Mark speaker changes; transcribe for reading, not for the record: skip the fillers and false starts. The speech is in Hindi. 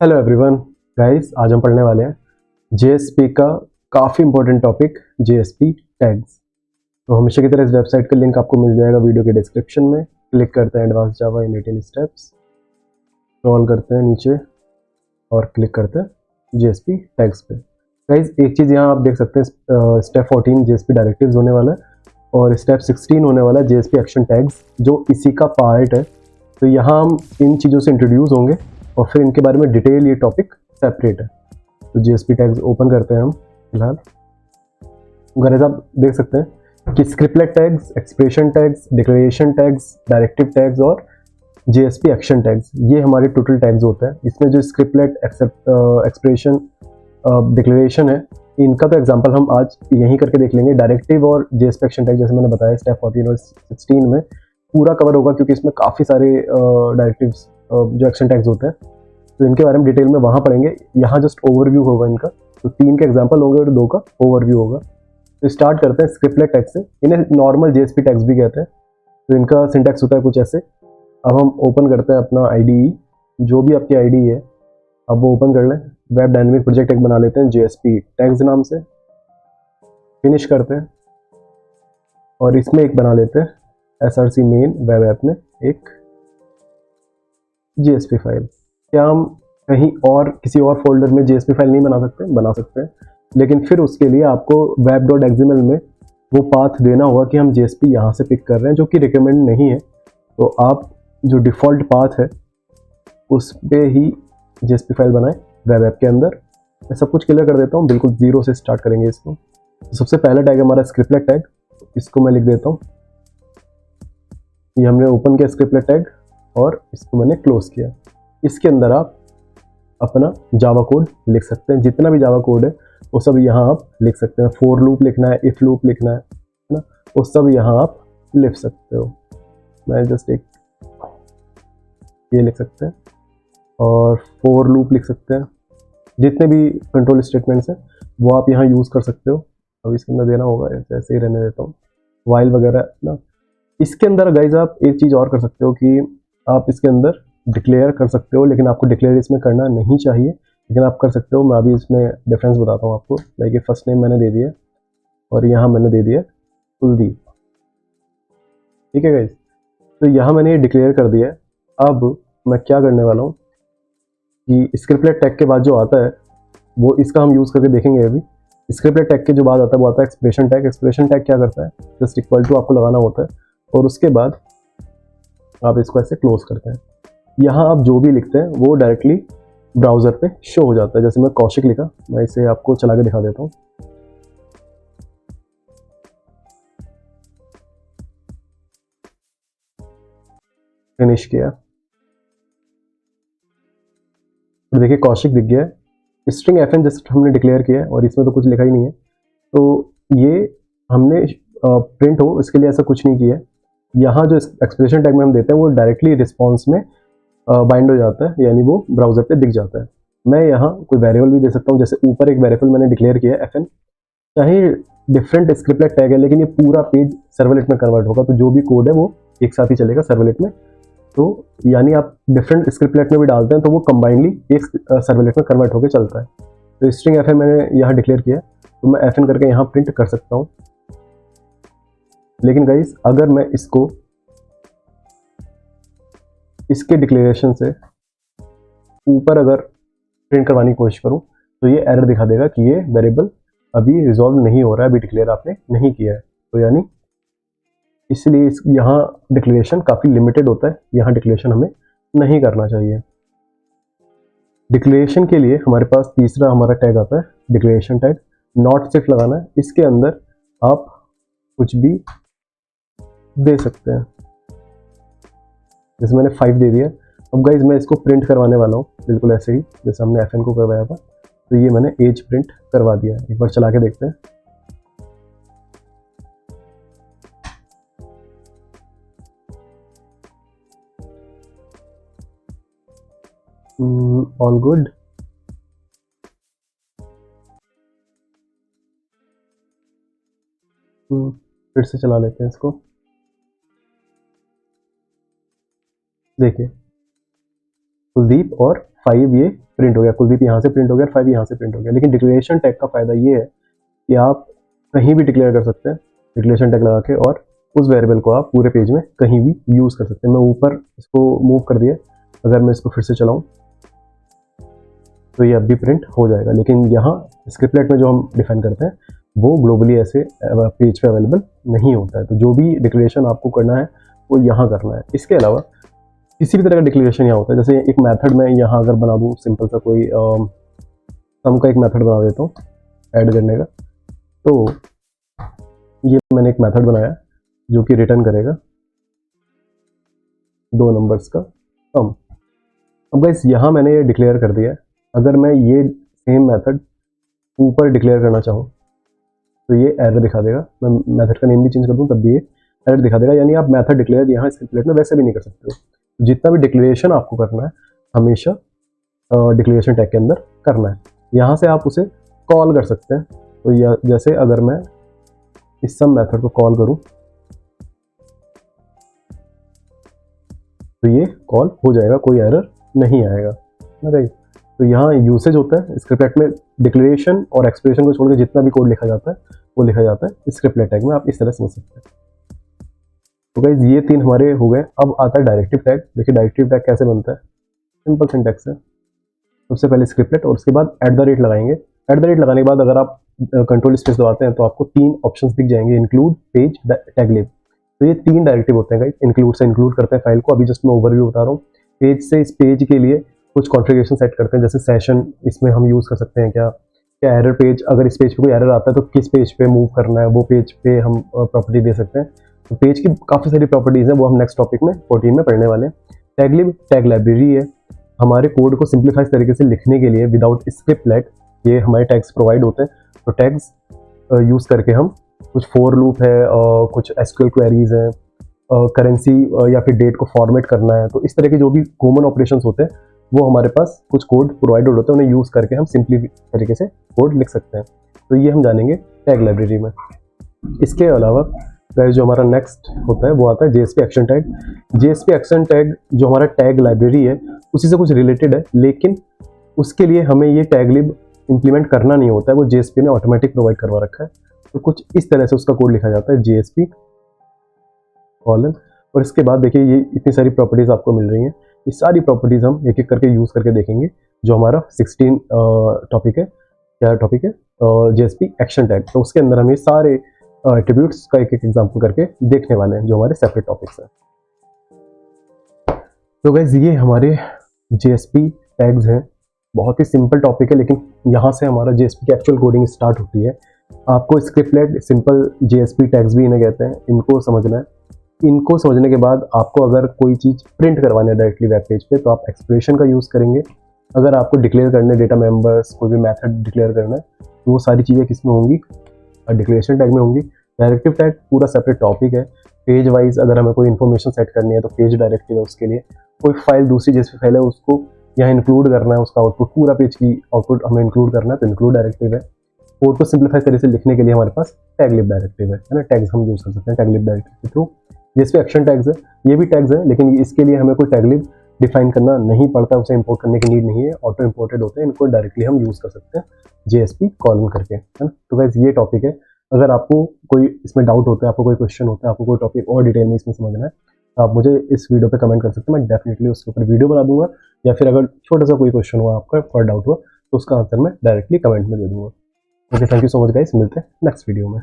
Speaker 1: हेलो एवरीवन गाइस, आज हम पढ़ने वाले हैं जेएसपी का काफ़ी इंपॉर्टेंट टॉपिक जेएसपी टैग्स। तो हमेशा की तरह इस वेबसाइट का लिंक आपको मिल जाएगा वीडियो के डिस्क्रिप्शन में। क्लिक करते हैं एडवांस जावा इन 18 स्टेप्स, स्क्रॉल करते हैं नीचे और क्लिक करते हैं जेएसपी टैग्स पे। गाइस एक चीज़ यहाँ आप देख सकते हैं, स्टेप 14 जेएसपी डायरेक्टिव्स होने वाला है और स्टेप 16 होने वाला है जेएसपी एक्शन टैग्स, जो इसी का पार्ट है। तो यहाँ हम इन चीज़ों से इंट्रोड्यूस होंगे और फिर इनके बारे में डिटेल ये टॉपिक सेपरेट है। तो जेएसपी टैग्स ओपन करते हैं हम फिलहाल। गाइस आप देख सकते हैं कि scriptlet tags, expression tags, declaration tags, directive tags और जेएसपी एक्शन टैग्स, ये हमारे टोटल टैग्स होते हैं। इसमें जो स्क्रिप्टलेट, एक्सप्रेशन, डिक्लेरेशन है, इनका तो एग्जांपल हम आज यहीं करके देख लेंगे। डायरेक्टिव और जेएसपी एक्शन टैग जैसे मैंने बताया स्टेप 14 और 16 में पूरा कवर होगा, क्योंकि इसमें काफ़ी सारे डायरेक्टिव्स जो एक्शन टैग्स होते हैं, तो इनके बारे में डिटेल में वहाँ पढ़ेंगे। यहाँ जस्ट ओवरव्यू होगा इनका, तो 3 के एग्जाम्पल होंगे और 2 का ओवरव्यू होगा। तो स्टार्ट करते हैं स्क्रिप्टलेट टैग से। इन्हें नॉर्मल जेएसपी टैग्स भी कहते हैं। तो इनका सिंटैक्स होता है कुछ ऐसे। अब हम ओपन करते हैं अपना IDE, जो भी आपकी IDE है अब वो ओपन कर लें। वेब डायनेमिक प्रोजेक्ट एक बना लेते हैं जेएसपी टैग्स नाम से, फिनिश करते हैं और इसमें एक बना लेते हैं SRC मेन वेब ऐप में एक जेएसपी फाइल। क्या हम कहीं और किसी और फोल्डर में जेएसपी फाइल नहीं बना सकते? बना सकते हैं, लेकिन फिर उसके लिए आपको web.xml में वो पाथ देना होगा कि हम जेएसपी यहाँ से पिक कर रहे हैं, जो कि रिकमेंड नहीं है। तो आप जो डिफ़ॉल्ट पाथ है उस पर ही जेएसपी फाइल बनाएं वेब ऐप के अंदर। मैं सब कुछ क्लियर कर देता हूँ, बिल्कुल ज़ीरो से स्टार्ट करेंगे इसको। तो सबसे पहला टैग हमारा स्क्रिप्टलेट टैग, इसको मैं लिख देता हूँ। ये हमने ओपन किया स्क्रिप्टलेट टैग और इसको मैंने क्लोज किया। इसके अंदर आप अपना जावा कोड लिख सकते हैं, जितना भी जावा कोड है वो सब यहाँ आप लिख सकते हैं। फॉर लूप लिखना है, इफ़ लूप लिखना है ना, वो सब यहाँ आप लिख सकते हो। मैं जस्ट एक ये लिख सकते हैं और फॉर लूप लिख सकते हैं। जितने भी कंट्रोल स्टेटमेंट्स हैं वो आप यहाँ यूज़ कर सकते हो। अब इसके अंदर देना होगा, ऐसे ही रहने देता हूँ, वाइल वगैरह ना। इसके अंदर गाइज आप एक चीज़ और कर सकते हो कि आप इसके अंदर डिक्लेयर कर सकते हो, लेकिन आपको डिक्लेयर इसमें करना नहीं चाहिए, लेकिन आप कर सकते हो। मैं अभी इसमें डिफरेंस बताता हूँ आपको। लाइक फर्स्ट नेम मैंने दे दिया और यहाँ मैंने दे दिया कुलदीप, ठीक है गाइज। तो यहाँ मैंने ये डिक्लेयर कर दिया है। अब मैं क्या करने वाला हूँ कि स्क्रिप्टलेट टैग के बाद जो आता है वो इसका हम यूज़ करके देखेंगे अभी। स्क्रिप्टलेट टैग के जो बाद आता है वो आता है एक्सप्रेशन टैग। एक्सप्रेशन टैग क्या करता है, जस्ट इक्वल टू आपको लगाना होता है और उसके बाद आप इसको ऐसे क्लोज करते हैं। यहाँ आप जो भी लिखते हैं वो डायरेक्टली ब्राउज़र पे शो हो जाता है। जैसे मैं कौशिक लिखा, मैं इसे आपको चला के दिखा देता हूँ। फिनिश किया और देखिए कौशिक दिख गया है। स्ट्रिंग FN जस्ट हमने डिक्लेयर किया है और इसमें तो कुछ लिखा ही नहीं है, तो ये हमने प्रिंट हो इसके लिए ऐसा कुछ नहीं किया है। यहाँ जो एक्सप्रेशन टैग में हम देते हैं वो डायरेक्टली रिस्पॉन्स में बाइंड हो जाता है, यानी वो ब्राउज़र पे दिख जाता है। मैं यहाँ कोई वेरिएबल भी दे सकता हूँ, जैसे ऊपर एक वेरिएबल मैंने डिक्लेयर किया है FN। चाहे डिफरेंट स्क्रिप्टलेट टैग है, लेकिन ये पूरा पेज सर्वलेट में कन्वर्ट होगा, तो जो भी कोड है वो एक साथ ही चलेगा सर्वलेट में। तो यानी आप डिफरेंट स्क्रिप्टलेट में भी डालते हैं तो वो कंबाइंडली एक सर्वलेट में कन्वर्ट होकर चलता है। तो स्ट्रिंग FN मैंने यहाँ डिक्लेयर किया, तो मैं FN करके यहाँ प्रिंट कर सकता हूँ। लेकिन गाइस अगर मैं इसको इसके डिक्लेरेशन से ऊपर अगर प्रिंट करवाने की कोशिश करूँ तो ये एरर दिखा देगा कि ये वेरिएबल अभी रिजॉल्व नहीं हो रहा है, अभी डिक्लेयर आपने नहीं किया है। तो यानी इसलिए यहाँ डिक्लेरेशन काफ़ी लिमिटेड होता है, यहाँ डिक्लेरेशन हमें नहीं करना चाहिए। डिक्लेरेशन के लिए हमारे पास तीसरा हमारा टैग आता है डिक्लेरेशन टैग। नॉट सिर्फ लगाना है, इसके अंदर आप कुछ भी दे सकते हैं। जैसे मैंने 5 दे दिया। अब गाइज मैं इसको प्रिंट करवाने वाला हूँ बिल्कुल ऐसे ही जैसे हमने FN को करवाया था। तो ये मैंने एज प्रिंट करवा दिया। एक बार चला के देखते हैं। All good. फिर से चला लेते हैं इसको। देखिए कुलदीप और 5 ये प्रिंट हो गया, कुलदीप यहाँ से प्रिंट हो गया, 5 यहाँ से प्रिंट हो गया। लेकिन डिक्लेरेशन टैग का फ़ायदा ये है कि आप कहीं भी डिक्लेयर कर सकते हैं डिक्लेरेशन टैग लगा के, और उस वेरिएबल को आप पूरे पेज में कहीं भी यूज़ कर सकते हैं। मैं ऊपर इसको मूव कर दिया, अगर मैं इसको फिर से चलाऊँ तो ये अब भी प्रिंट हो जाएगा। लेकिन यहाँ स्क्रिप्टलेट में जो हम डिफाइन करते हैं वो ग्लोबली ऐसे पेज पे अवेलेबल नहीं होता है। तो जो भी डिक्लेरेशन आपको करना है वो यहाँ करना है। इसके अलावा किसी भी तरह का डिक्लेरेशन यहाँ होता है, जैसे एक मेथड में यहाँ अगर बना दूँ, सिंपल सा कोई सम का एक मेथड बना देता हूँ ऐड करने का। तो ये मैंने एक मेथड बनाया जो कि रिटर्न करेगा 2 नंबर्स का सम। अब गाइस यहाँ मैंने ये डिक्लेयर कर दिया है। अगर मैं ये सेम मेथड ऊपर डिक्लेयर करना चाहूँ तो ये एरर दिखा देगा। मैं मेथड का नेम भी चेंज कर दूँ तब भी ये एरर दिखा देगा। यानी आप मेथड डिक्लेयर यहाँ स्क्रिप्टलेट में वैसे भी नहीं कर सकते हो। जितना भी डिक्लेरेशन आपको करना है हमेशा डिक्लेरेशन टैग के अंदर करना है। यहाँ से आप उसे कॉल कर सकते हैं। तो जैसे अगर मैं इस सम मेथड को कॉल करूँ तो ये कॉल हो जाएगा, कोई एरर नहीं आएगा ना गाइस। तो यहाँ यूसेज होता है स्क्रिप्टलेट में, डिक्लेरेशन और एक्सप्रेशन को छोड़ के जितना भी कोड लिखा जाता है वो लिखा जाता है स्क्रिप्टलेट टैग में। आप इस तरह समझ सकते हैं। तो गाइस ये 3 हमारे हो गए। अब आता है डायरेक्टिव टैग। देखिए डायरेक्टिव टैग कैसे बनता है, सिंपल सिंटैक्स है। सबसे पहले स्क्रिप्टलेट और उसके बाद @ लगाएंगे। @ लगाने के बाद अगर आप कंट्रोल स्पेस दबाते हैं तो आपको 3 ऑप्शंस दिख जाएंगे, इंक्लूड, पेज, टैगलिब। तो ये 3 डायरेक्टिव होते हैं गाइस। इंक्लूड से इंक्लूड करते हैं फाइल को, अभी जस्ट मैं ओवरव्यू बता रहा हूँ। पेज से इस पेज के लिए कुछ कॉन्फ़िगरेशन सेट करते हैं, जैसे सेशन इसमें हम यूज़ कर सकते हैं। क्या एरर पेज, अगर इस पेज पे कोई एरर आता है तो किस पेज पे मूव करना है, वो पेज पे हम प्रॉपर्टी दे सकते हैं। तो पेज की काफ़ी सारी प्रॉपर्टीज़ हैं, वो हम नेक्स्ट टॉपिक में 14 में पढ़ने वाले हैं। टैगलिब टैग लाइब्रेरी है हमारे कोड को सिंप्लीफाइड तरीके से लिखने के लिए। विदाउट स्क्रिप्टलेट ये हमारे टैग्स प्रोवाइड होते हैं। तो टैग्स यूज़ करके हम कुछ फॉर लूप है, कुछ एसक्यूएल क्वेरीज हैं, करेंसी या फिर डेट को फॉर्मेट करना है। तो इस तरह के जो भी कॉमन ऑपरेशंस होते हैं वो हमारे पास कुछ कोड प्रोवाइडेड होते हैं, उन्हें यूज़ करके हम सिंपली तरीके से कोड लिख सकते हैं। तो ये हम जानेंगे टैग लाइब्रेरी में। इसके अलावा जो हमारा नेक्स्ट होता है वो आता है JSP action tag. JSP action tag जो हमारा टैग लाइब्रेरी है उसी से कुछ रिलेटेड है, लेकिन उसके लिए हमें ये टैगलिब इम्प्लीमेंट करना नहीं होता है, वो जेएसपी ने ऑटोमेटिक प्रोवाइड करवा रखा है। तो कुछ इस तरह से उसका कोड लिखा जाता है, जेएसपी कॉलन। और इसके बाद देखिए ये इतनी सारी प्रॉपर्टीज़ आपको मिल रही हैं। ये सारी प्रॉपर्टीज़ हम एक एक करके यूज़ करके देखेंगे। जो हमारा 16 टॉपिक है, क्या टॉपिक है, जेएसपी एक्शन टैग। तो उसके अंदर हम ये सारे एट्रीब्यूट्स का एक एक एग्जाम्पल करके देखने वाले हैं, जो हमारे सेपरेट टॉपिक्स हैं। तो गाइस ये हमारे जेएसपी टैग्स हैं। बहुत ही सिंपल टॉपिक है, लेकिन यहाँ से हमारा जेएसपी की एक्चुअल कोडिंग स्टार्ट होती है। आपको स्क्रिप्टलेट, सिंपल जेएसपी टैग्स भी इन्हें कहते हैं, इनको समझना है। इनको समझने के बाद आपको अगर कोई चीज़ प्रिंट करवानी है डायरेक्टली वेब पेज पे तो आप एक्सप्रेशन का यूज़ करेंगे। अगर आपको डिक्लेयर करने डेटा मेंबर्स, कोई भी मेथड डिक्लेयर करना है तो वो सारी चीज़ें किस में होंगी, डिक्लेरेशन टैग में होंगी। डायरेक्टिव टैग पूरा सेपरेट टॉपिक है। पेज वाइज अगर हमें कोई इन्फॉर्मेशन सेट करनी है तो पेज डायरेक्टिव है उसके लिए। कोई फाइल दूसरी जैसी फाइल है उसको यहाँ इंक्लूड करना है, उसका आउटपुट, पूरा पेज की आउटपुट हमें इंक्लूड करना है तो इंक्लूड डायरेक्टिव है। कोड को सिंप्लीफाई तरीके से लिखने के लिए हमारे पास टैगलिब डायरेक्टिव है ना, टैग्स हम यूज़ कर सकते हैं टैगलिब डायरेक्टिव के थ्रू। जैसे एक्शन टैग्स है, ये भी टैग्स है, लेकिन इसके लिए हमें कोई टैगलिब डिफाइन करना नहीं पड़ता, उसे इंपोर्ट करने की नीड नहीं है, ऑटो इंपोर्टेड होते हैं। इनको डायरेक्टली हम यूज़ कर सकते हैं जेएसपी कॉलन करके, है ना। तो गाइस ये टॉपिक है। अगर आपको कोई इसमें डाउट होता है, आपको कोई क्वेश्चन होता है, आपको कोई टॉपिक और डिटेल में इसमें समझना है तो आप मुझे इस वीडियो पे कमेंट कर सकते हैं। मैं डेफिनेटली उसके ऊपर वीडियो बना दूंगा, या फिर अगर छोटा सा कोई क्वेश्चन हुआ आपका और डाउट हुआ तो उसका आंसर मैं डायरेक्टली कमेंट में दे दूंगा। Okay, thank you so much guys, मिलते हैं नेक्स्ट वीडियो में।